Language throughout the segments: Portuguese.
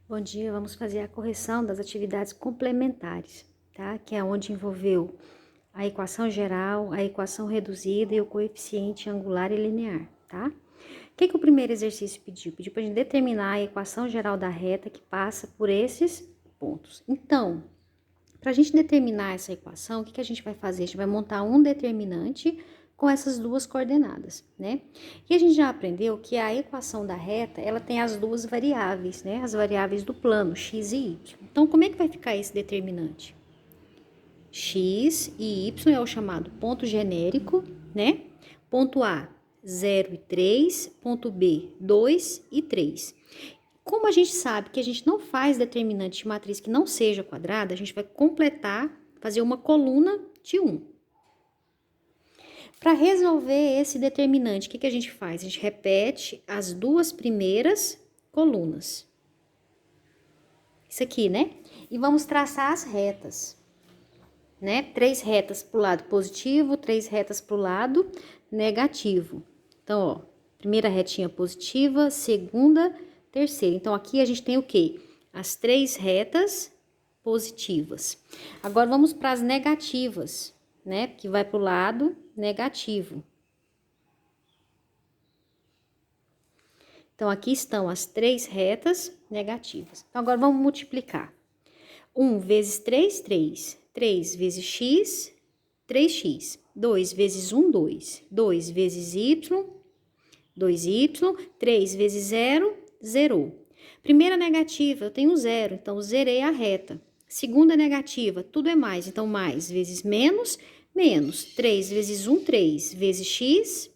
Bom dia, vamos fazer a correção das atividades complementares, tá? Que é onde envolveu a equação geral, a equação reduzida e o coeficiente angular e linear, tá? O que o primeiro exercício pediu? Pediu para a gente determinar a equação geral da reta que passa por esses pontos. Então, para a gente determinar essa equação, o que a gente vai fazer? A gente vai montar um determinante com essas duas coordenadas, né? E a gente já aprendeu que a equação da reta, ela tem as duas variáveis, né? As variáveis do plano, x e y. Então, como é que vai ficar esse determinante? X e y é o chamado ponto genérico, né? Ponto A, 0 e 3, ponto B, 2 e 3. Como a gente sabe que a gente não faz determinante de matriz que não seja quadrada, a gente vai completar, fazer uma coluna de 1. Para resolver esse determinante, o que a gente faz? A gente repete as duas primeiras colunas. Isso aqui, né? E vamos traçar as retas, né? 3 retas para o lado positivo, 3 retas para o lado negativo. Então, ó, primeira retinha positiva, segunda, terceira. Então, aqui a gente tem o quê? As 3 retas positivas. Agora, vamos para as negativas, né? Que vai para o lado negativo. Então, aqui estão as 3 retas negativas. Então, agora vamos multiplicar. 1 vezes 3, 3. 3 vezes x, 3x. 2 vezes 1, 2. 2 vezes y, 2y. 3 vezes 0, zerou. Primeira negativa, eu tenho 0, então zerei a reta. Segunda negativa, tudo é mais, então mais vezes menos, menos. 3 vezes 1, 3. Vezes x,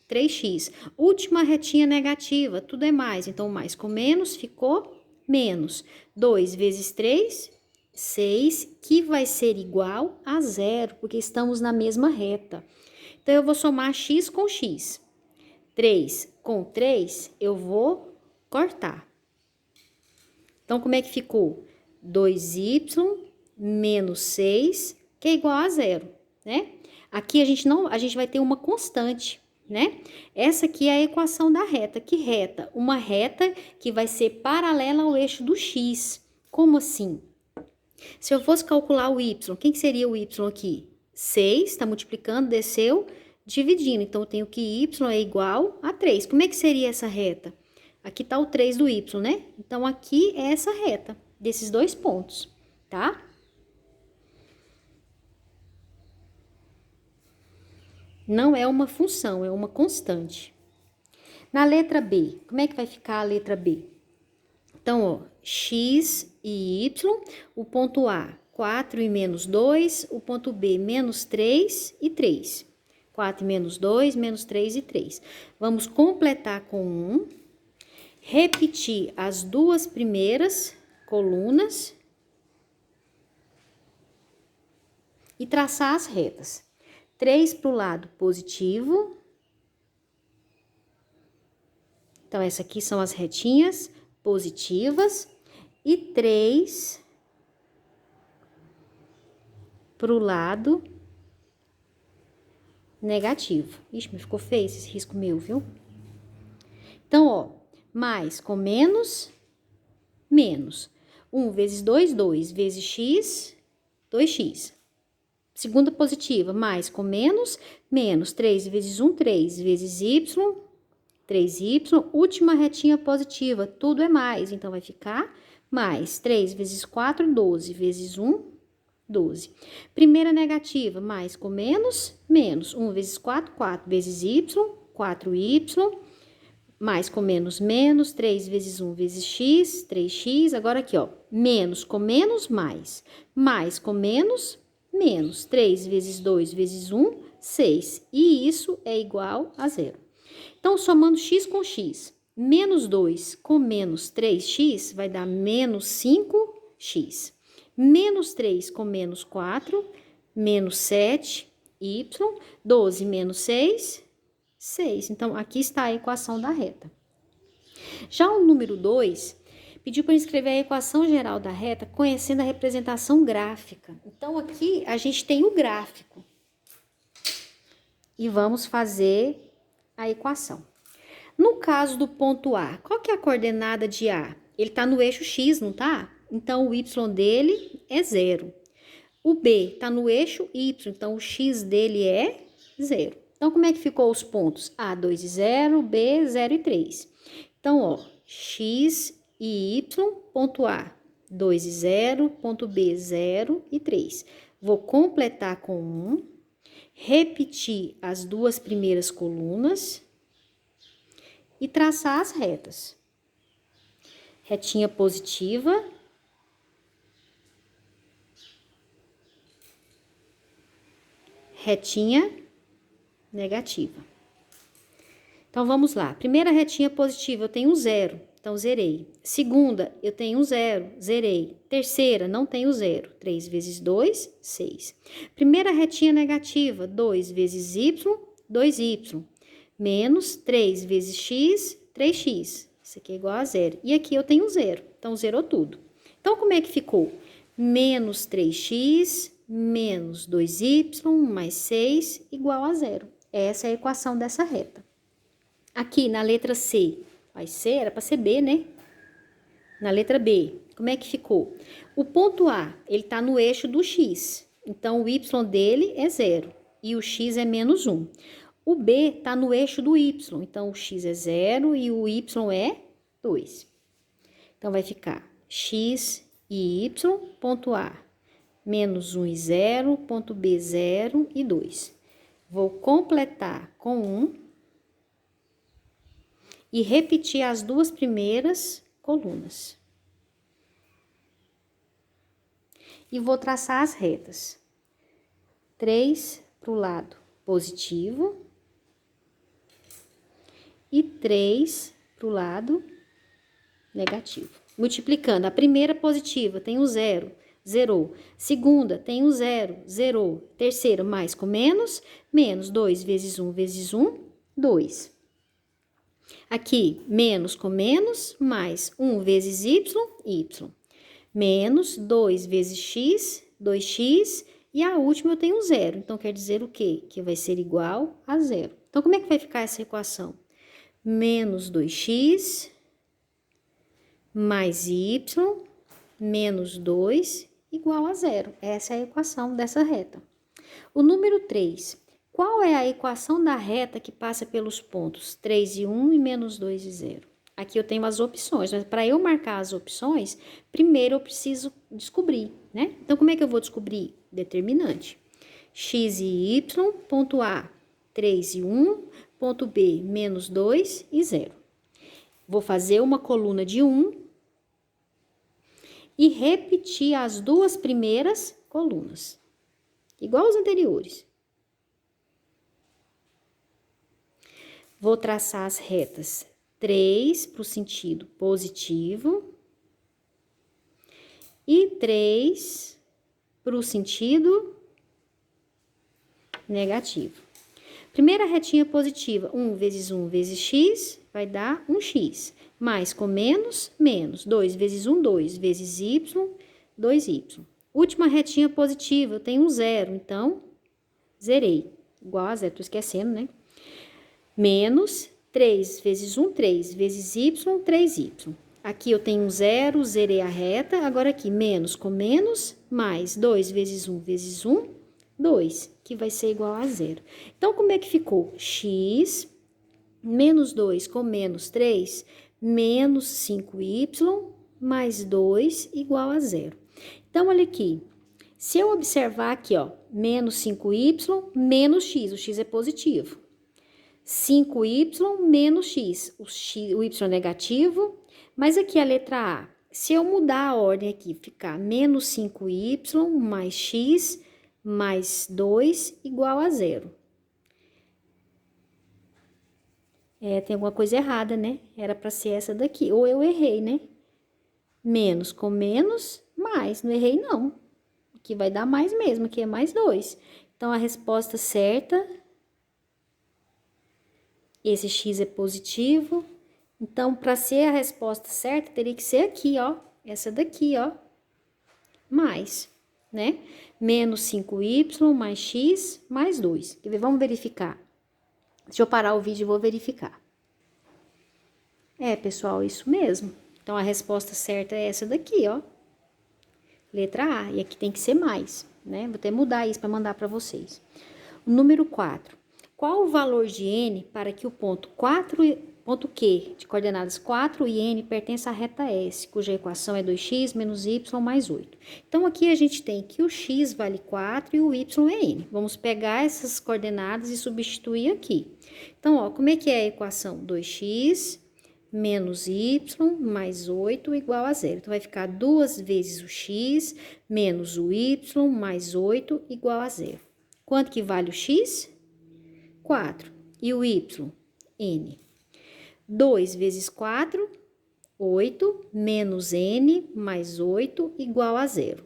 3x. Última retinha negativa, tudo é mais, então mais com menos ficou menos. 2 vezes 3, 6, que vai ser igual a 0, porque estamos na mesma reta. Então, eu vou somar x com x. 3 com 3, eu vou cortar. Então, como é que ficou? 2y menos 6, que é igual a 0, né? Aqui a gente vai ter uma constante, né? Essa aqui é a equação da reta. Que reta? Uma reta que vai ser paralela ao eixo do x. Como assim? Se eu fosse calcular o y, quem que seria o y aqui? 6, está multiplicando, desceu, dividindo. Então, eu tenho que y é igual a 3. Como é que seria essa reta? Aqui está o 3 do y, né? Então, aqui é essa reta, desses dois pontos, tá? Não é uma função, é uma constante. Na letra B, como é que vai ficar a letra B? Então, ó, x e y, o ponto A, 4 e menos 2, o ponto B, menos 3 e 3. 4 e menos 2, menos 3 e 3. Vamos completar com 1, repetir as duas primeiras colunas e traçar as retas. 3 para o lado positivo. Então, essas aqui são as retinhas positivas. E 3 para o lado negativo. Ixi, mas ficou feio esse risco meu, viu? Então, ó, mais com menos, menos. 1 vezes 2, 2 vezes x, 2x. Segunda positiva, mais com menos, menos. 3 vezes 1, 3 vezes y, 3y. Última retinha positiva, tudo é mais, então vai ficar mais. 3 vezes 4, 12 vezes 1, 12. Primeira negativa, mais com menos, menos. 1 vezes 4, 4 vezes y, 4y. Mais com menos, menos. 3 vezes 1 vezes x, 3x. Agora aqui, ó, menos com menos, mais. Mais com menos, menos. 3 vezes 2 vezes 1, 6. E isso é igual a 0. Então, somando x com x, menos 2 com menos 3x vai dar menos 5x. Menos 3 com menos 4, menos 7, y. 12 menos 6, 6. Então, aqui está a equação da reta. Já o número 2 pediu para escrever a equação geral da reta conhecendo a representação gráfica. Então, aqui a gente tem o gráfico. E vamos fazer a equação. No caso do ponto A, qual que é a coordenada de A? ele tá no eixo X, não tá? Então, o Y dele é 0. O B tá no eixo Y, então o X dele é 0. Então, como é que ficou os pontos? A, 2 e 0, B, 0 e 3. Então, ó, X e Y, ponto A, 2 e 0, ponto B, 0 e 3. Vou completar com 1, repetir as duas primeiras colunas e traçar as retas. Retinha positiva, retinha negativa. Então, vamos lá. Primeira retinha positiva, eu tenho 0, então zerei. Segunda, eu tenho 0, zerei. Terceira, não tenho 0. 3 vezes 2, 6. Primeira retinha negativa, 2 vezes y, 2y. Menos 3 vezes x, 3x. Isso aqui é igual a 0. E aqui eu tenho 0, então zerou tudo. Então, como é que ficou? Menos 3x menos 2y mais 6 igual a 0. Essa é a equação dessa reta. Aqui na letra C, vai ser, era para ser B, né? Na letra B, como é que ficou? O ponto A, ele tá no eixo do X. Então, o Y dele é 0 e o X é menos 1. O B tá no eixo do Y. Então, o X é 0 e o Y é 2. Então, vai ficar X e Y, ponto A, menos 1 e 0, ponto B, 0 e 2. Vou completar com 1 e repetir as duas primeiras colunas. E vou traçar as retas. 3 para o lado positivo e 3 para o lado negativo. Multiplicando, a primeira positiva tem o 0, zerou. Segunda tem o 0, zerou. Terceira, mais com menos, menos 2 vezes 1 vezes 1, 2. Aqui, menos com menos, mais 1 vezes y, y. Menos 2 vezes x, 2x, e a última eu tenho 0. Então, quer dizer o quê? Que vai ser igual a 0. Então, como é que vai ficar essa equação? Menos 2x mais y menos 2 igual a 0. Essa é a equação dessa reta. O número 3. Qual é a equação da reta que passa pelos pontos 3 e 1 e menos 2 e 0? Aqui eu tenho as opções, mas para eu marcar as opções, primeiro eu preciso descobrir, né? Então, como é que eu vou descobrir? Determinante. X e y, ponto A, 3 e 1, ponto B, menos 2 e 0. Vou fazer uma coluna de 1 e repetir as duas primeiras colunas, igual aos anteriores. Vou traçar as retas 3 para o sentido positivo e 3 para o sentido negativo. Primeira retinha positiva, 1 vezes 1 vezes x, vai dar 1x. Mais com menos, menos. 2 vezes 1, 2 vezes y, 2y. Última retinha positiva, eu tenho um 0, então, zerei. Igual a 0, tô esquecendo, né? Menos 3 vezes 1, 3 vezes y, 3y. Aqui eu tenho um 0, zerei a reta. Agora aqui, menos com menos, mais 2 vezes 1 vezes 1, 2, que vai ser igual a 0. Então, como é que ficou? X menos 2 com menos 3, menos 5y, mais 2, igual a 0. Então, olha aqui. Se eu observar aqui, ó, menos 5y, menos x, o x é positivo. 5y menos x, o y é negativo, mas aqui a letra A, se eu mudar a ordem aqui, ficar menos 5y mais x mais 2 igual a 0. Tem alguma coisa errada, né? Era para ser essa daqui, ou eu errei, né? Menos com menos, mais, não errei não. Aqui vai dar mais mesmo, aqui é mais 2. Então, a resposta certa... Esse x é positivo. Então, para ser a resposta certa, teria que ser aqui, ó. Essa daqui, ó. Mais, né? Menos 5y mais x mais 2. Quer ver? Vamos verificar. Deixa eu parar o vídeo e vou verificar. Pessoal, isso mesmo. Então, a resposta certa é essa daqui, ó. Letra A. E aqui tem que ser mais, né? Vou até mudar isso para mandar para vocês. O número 4. Qual o valor de n para que o ponto Q, de coordenadas 4 e n, pertença à reta S, cuja equação é 2x menos y mais 8. Então, aqui a gente tem que o x vale 4 e o y é n. Vamos pegar essas coordenadas e substituir aqui. Então, ó, como é que é a equação? 2x menos y mais 8 igual a 0. Então, vai ficar 2 vezes o x menos o y mais 8 igual a 0. Quanto que vale o x? 4. E o y? N. 2 vezes 4, 8, menos n mais 8 igual a 0.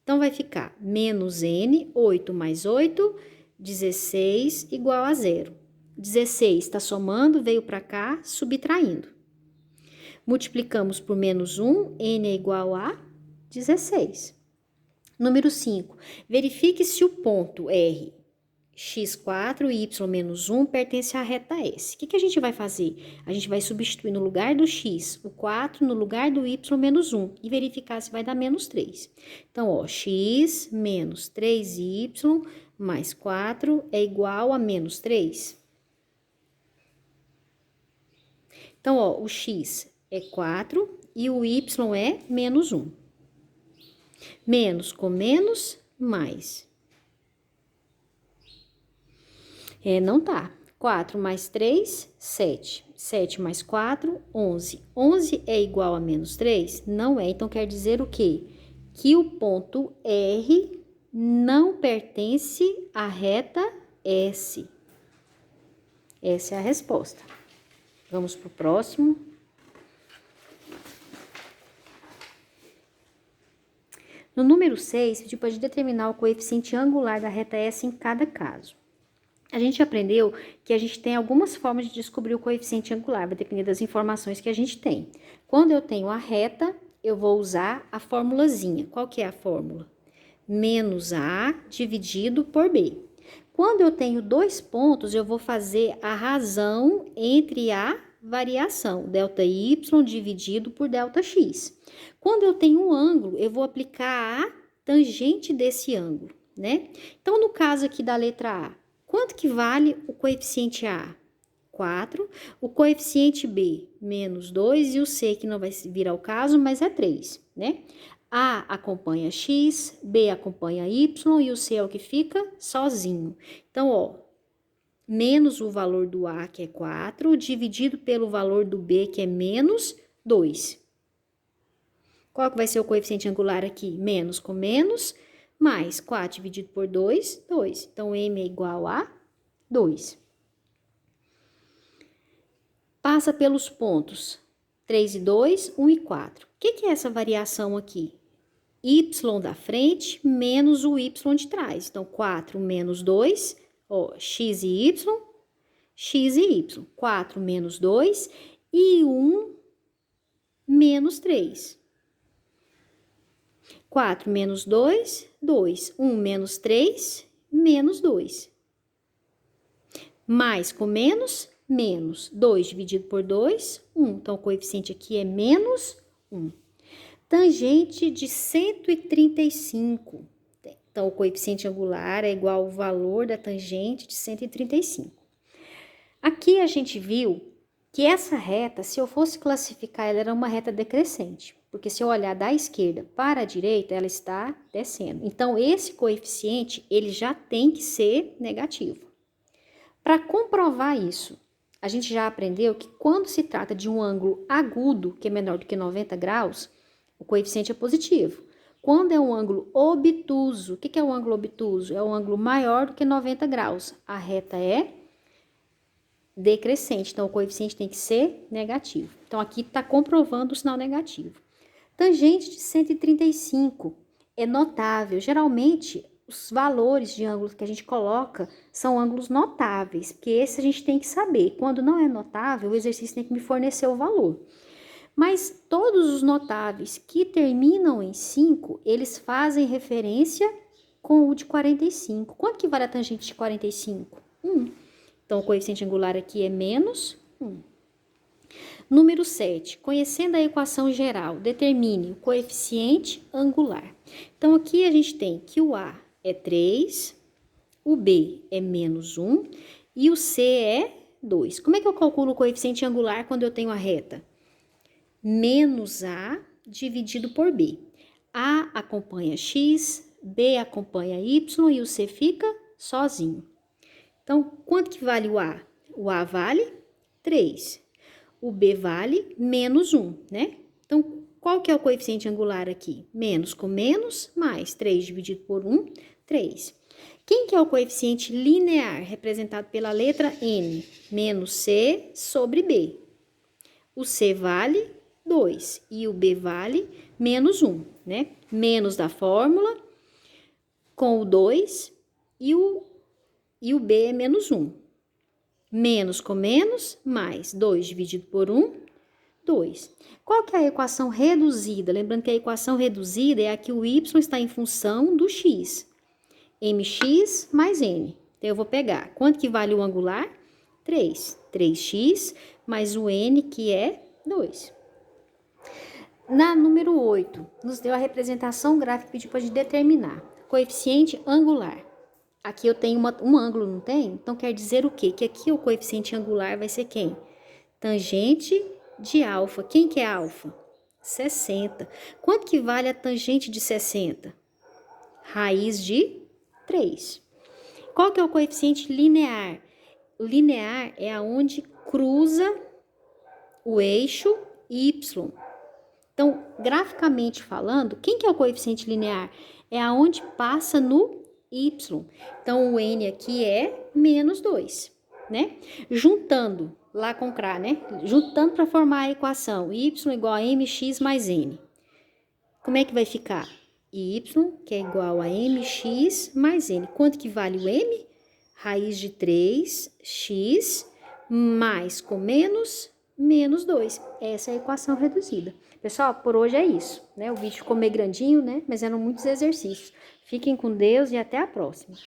Então, vai ficar menos n, 8 mais 8, 16 igual a 0. 16 está somando, veio para cá, subtraindo. Multiplicamos por menos 1, n é igual a 16. Número 5. Verifique se o ponto R, x4 e y menos 1 pertence à reta S. O que a gente vai fazer? A gente vai substituir no lugar do x o 4 no lugar do y menos 1 e verificar se vai dar menos 3. Então, ó, x menos 3y mais 4 é igual a menos 3. Então, ó, o x é 4 e o y é menos 1. Menos com menos, mais. Não tá. 4 mais 3, 7. 7 mais 4, 11. 11 é igual a menos 3? Não é. Então, quer dizer o quê? Que o ponto R não pertence à reta S. Essa é a resposta. Vamos para o próximo. No número 6, pediu para determinar o coeficiente angular da reta S em cada caso. A gente aprendeu que a gente tem algumas formas de descobrir o coeficiente angular, vai depender das informações que a gente tem. Quando eu tenho a reta, eu vou usar a formulazinha. Qual que é a fórmula? Menos A dividido por B. Quando eu tenho dois pontos, eu vou fazer a razão entre a variação, ΔY dividido por ΔX. Quando eu tenho um ângulo, eu vou aplicar a tangente desse ângulo, né? Então, no caso aqui da letra A, quanto que vale o coeficiente A? 4. O coeficiente B, menos 2. E o C, que não vai vir ao caso, mas é 3, né? A acompanha X, B acompanha Y e o C é o que fica sozinho. Então, ó, menos o valor do A, que é 4, dividido pelo valor do B, que é menos 2. Qual que vai ser o coeficiente angular aqui? Menos com menos, mais 4 dividido por 2, 2. Então, M é igual a 2. Passa pelos pontos 3 e 2, 1 e 4. O que é essa variação aqui? Y da frente menos o Y de trás. Então, 4 menos 2, ó, X e Y, X e Y. 4 menos 2 e 1 menos 3. 4 menos 2, 2. 1 menos 3, menos 2. Mais com menos, menos. 2 dividido por 2, 1. Então, o coeficiente aqui é menos 1. Tangente de 135. Então, o coeficiente angular é igual ao valor da tangente de 135. Aqui a gente viu que essa reta, se eu fosse classificar, ela era uma reta decrescente. Porque se eu olhar da esquerda para a direita, ela está descendo. Então, esse coeficiente, ele já tem que ser negativo. Para comprovar isso, a gente já aprendeu que quando se trata de um ângulo agudo, que é menor do que 90 graus, o coeficiente é positivo. Quando é um ângulo obtuso, o que é um ângulo obtuso? É um ângulo maior do que 90 graus. A reta é decrescente, então o coeficiente tem que ser negativo. Então, aqui está comprovando o sinal negativo. Tangente de 135 é notável. Geralmente, os valores de ângulos que a gente coloca são ângulos notáveis, porque esse a gente tem que saber. Quando não é notável, o exercício tem que me fornecer o valor. Mas todos os notáveis que terminam em 5, eles fazem referência com o de 45. Quanto que vale a tangente de 45? 1. Então, o coeficiente angular aqui é menos 1. Número 7. Conhecendo a equação geral, determine o coeficiente angular. Então, aqui a gente tem que o A é 3, o B é menos 1 e o C é 2. Como é que eu calculo o coeficiente angular quando eu tenho a reta? Menos A dividido por B. A acompanha X, B acompanha Y e o C fica sozinho. Então, quanto que vale o A? O A vale 3. O B vale menos 1, né? Então, qual que é o coeficiente angular aqui? Menos com menos, mais 3 dividido por 1, 3. Quem que é o coeficiente linear, representado pela letra N? Menos C sobre B. O C vale 2 e o B vale menos 1, né? Menos da fórmula, com o 2 e o B é menos 1. Menos com menos, mais 2 dividido por 1, 2. Qual que é a equação reduzida? Lembrando que a equação reduzida é a que o y está em função do x. Mx mais n. Então, eu vou pegar. Quanto que vale o angular? 3. 3x mais o n, que é 2. Na número 8, nos deu a representação gráfica e pediu para a gente determinar. Coeficiente angular. Aqui eu tenho um ângulo, não tem? Então, quer dizer o quê? Que aqui o coeficiente angular vai ser quem? Tangente de alfa. Quem que é alfa? 60. Quanto que vale a tangente de 60? Raiz de 3. Qual que é o coeficiente linear? O linear é aonde cruza o eixo Y. Então, graficamente falando, quem que é o coeficiente linear? É aonde passa no Y. Então, o N aqui é menos 2, né? Juntando lá com CRA, né? Juntando para formar a equação y igual a mx mais n. Como é que vai ficar? Y, que é igual a mx mais n. Quanto que vale o m? Raiz de 3x mais com menos 2. Essa é a equação reduzida. Pessoal, por hoje é isso, né? O vídeo ficou meio grandinho, né? Mas eram muitos exercícios. Fiquem com Deus e até a próxima.